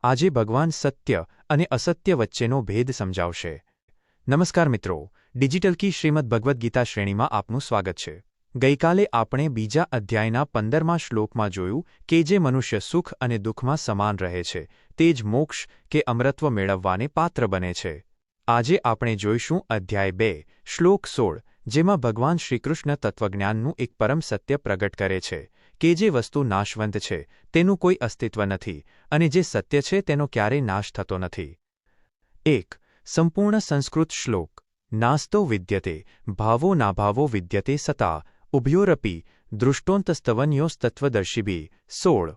આજે ભગવાન સત્ય અને અસત્ય વચ્ચેનો ભેદ સમજાવશે। નમસ્કાર મિત્રો, ડિજિટલ કી શ્રીમદ ભગવદ્ ગીતા શ્રેણીમાં આપનું સ્વાગત છે। ગઈકાલે આપણે બીજા અધ્યાયના 15મા શ્લોકમાં જોયું કે જે મનુષ્ય સુખ અને દુઃખમાં સમાન રહે છે તે જ મોક્ષ કે અમરત્વ મેળવવાને પાત્ર બને છે। આજે આપણે જોઈશું અધ્યાય 2 શ્લોક 16, જેમાં ભગવાન શ્રીકૃષ્ણ તત્વજ્ઞાનનું એક પરમ સત્ય પ્રગટ કરે છે કે જે વસ્તુ નાશવંત છે તેનું કોઈ અસ્તિત્વ નથી અને જે સત્ય છે તેનો ક્યારેય નાશ થતો નથી। 1. સંપૂર્ણ સંસ્કૃત શ્લોક। નાસ્તો વિદ્યતે ભાવો નાભાવો વિદ્યતે સતા ઉભયોરપી દૃષ્ટોંતસ્તવન્યોસ્તત્વદર્શિભિ 16।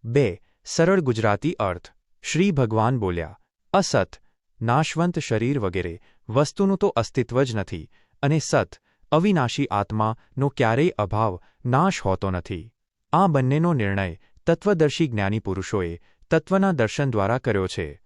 2. સરળ ગુજરાતી અર્થ। શ્રી ભગવાન બોલ્યા, અસત નાશવંત શરીર વગેરે વસ્તુનું તો અસ્તિત્વ જ નથી અને સત અવિનાશી આત્માનો ક્યારેય અભાવ નાશ હોતો નથી। આ બંનેનો નિર્ણય તત્વદર્શી જ્ઞાની પુરુષોએ તત્વના દર્શન દ્વારા કર્યો છે।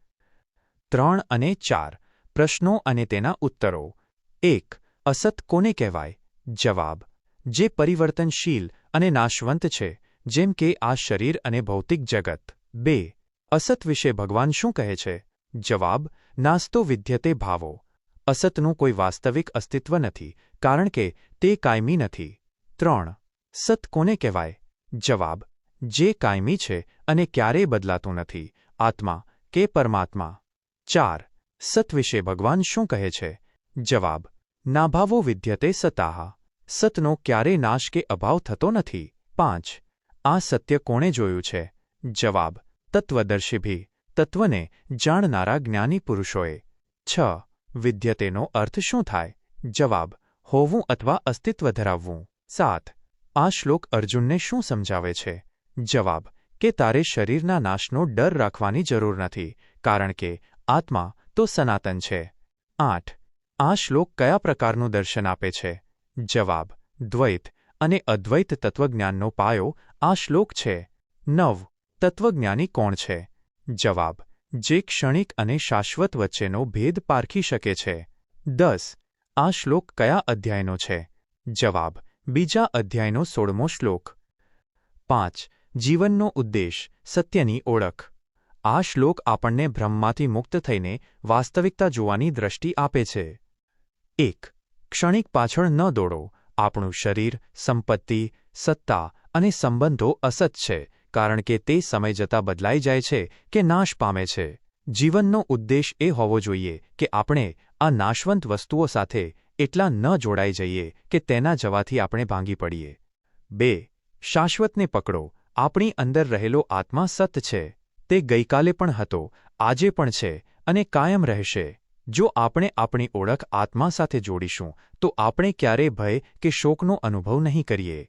3 અને 4 પ્રશ્નો અને તેના ઉત્તરો। 1. અસત કોને કહેવાય? જવાબ: જે પરિવર્તનશીલ અને નાશવંત છે, જેમ કે આ શરીર અને ભૌતિક જગત। 2. અસત વિશે ભગવાન શું કહે છે? જવાબ: નાસ્તો વિદ્યતે ભાવો। અસતનું કોઈ વાસ્તવિક અસ્તિત્વ નથી કારણ કે તે કાયમી નથી। 3. સત કોને કહેવાય? જવાબ: જે કાયમી છે અને ક્યારેય બદલાતું નથી, આત્મા કે પરમાત્મા। 4. સત વિશે ભગવાન શું કહે છે? જવાબ: નાભાવો વિદ્યતે સતાહ। સતનો ક્યારેય નાશ કે અભાવ થતો નથી। 5. આ સત્ય કોણે જોયું છે? જવાબ: તત્વદર્શિભિ, તત્વને જાણનારા જ્ઞાની પુરુષોએ। 6. વિદ્યતેનો અર્થ શું થાય? જવાબ: હોવું અથવા અસ્તિત્વ ધરાવવું। 7. આ શ્લોક અર્જુનને શું સમજાવે છે? જવાબ: કે તારે શરીરના નાશનો ડર રાખવાની જરૂર નથી કારણ કે આત્મા તો સનાતન છે। 8. આ શ્લોક કયા પ્રકારનું દર્શન આપે છે? જવાબ: દ્વૈત અને અદ્વૈત તત્વજ્ઞાનનો પાયો આ શ્લોક છે। 9. તત્વજ્ઞાની કોણ છે? જવાબ: જે ક્ષણિક અને શાશ્વત વચ્ચેનો ભેદ પારખી શકે છે। 10. આ શ્લોક કયા અધ્યાયનો છે? જવાબ: બીજા અધ્યાયનો 16મો શ્લોક। 5. જીવનનો ઉદ્દેશ, સત્યની ઓળખ। આ શ્લોક આપણને ભ્રમમાંથી મુક્ત થઈને વાસ્તવિકતા જોવાની દ્રષ્ટિ આપે છે। 1. ક્ષણિક પાછળ ન દોડો। આપણું શરીર, સંપત્તિ, સત્તા અને સંબંધો અસત છે કારણ કે તે સમય જતાં બદલાઈ જાય છે કે નાશ પામે છે। જીવનનો ઉદ્દેશ એ હોવો જોઈએ કે આપણે આ નાશવંત વસ્તુઓ સાથે એટલા ન જોડાઈ જઈએ કે તેના જવાથી આપણે ભાંગી પડીએ। 2. શાશ્વતને પકડો। આપણી અંદર રહેલો આત્મા સત છે। તે ગઈકાલે પણ હતો, આજે પણ છે અને કાયમ રહેશે। જો આપણે આપણી ઓળખ આત્મા સાથે જોડીશું તો આપણે ક્યારેય ભય કે શોકનો અનુભવ નહીં કરીએ।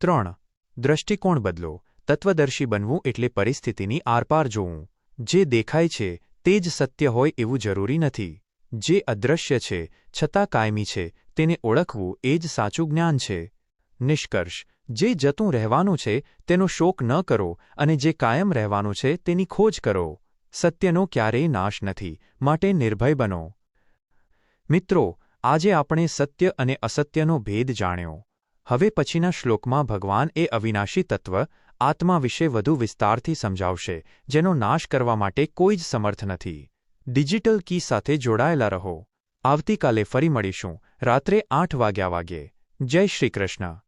3. દૃષ્ટિકોણ બદલો। તત્વદર્શી બનવું એટલે પરિસ્થિતિની આરપાર જોવું। જે દેખાય છે તે જ સત્ય હોય એવું જરૂરી નથી। જે અદૃશ્ય છે છતાં કાયમી છે તેને ઓળખવું એ જ સાચું જ્ઞાન છે। નિષ્કર્ષ: જે જતું રહેવાનું છે તેનો શોક ન કરો અને જે કાયમ રહેવાનું છે તેની ખોજ કરો। સત્યનો ક્યારેય નાશ નથી, માટે નિર્ભય બનો। મિત્રો, આજે આપણે સત્ય અને અસત્યનો ભેદ જાણ્યો। હવે પછીના શ્લોકમાં ભગવાન એ અવિનાશી તત્વ આત્મા વિશે વધુ વિસ્તારથી સમજાવશે, જેનો નાશ કરવા માટે કોઈ જ સમર્થ નથી। ડિજિટલ કી સાથે જોડાયેલા રહો। આવતીકાલે ફરી મળીશું રાત્રે 8 વાગ્યે। જય શ્રી કૃષ્ણ।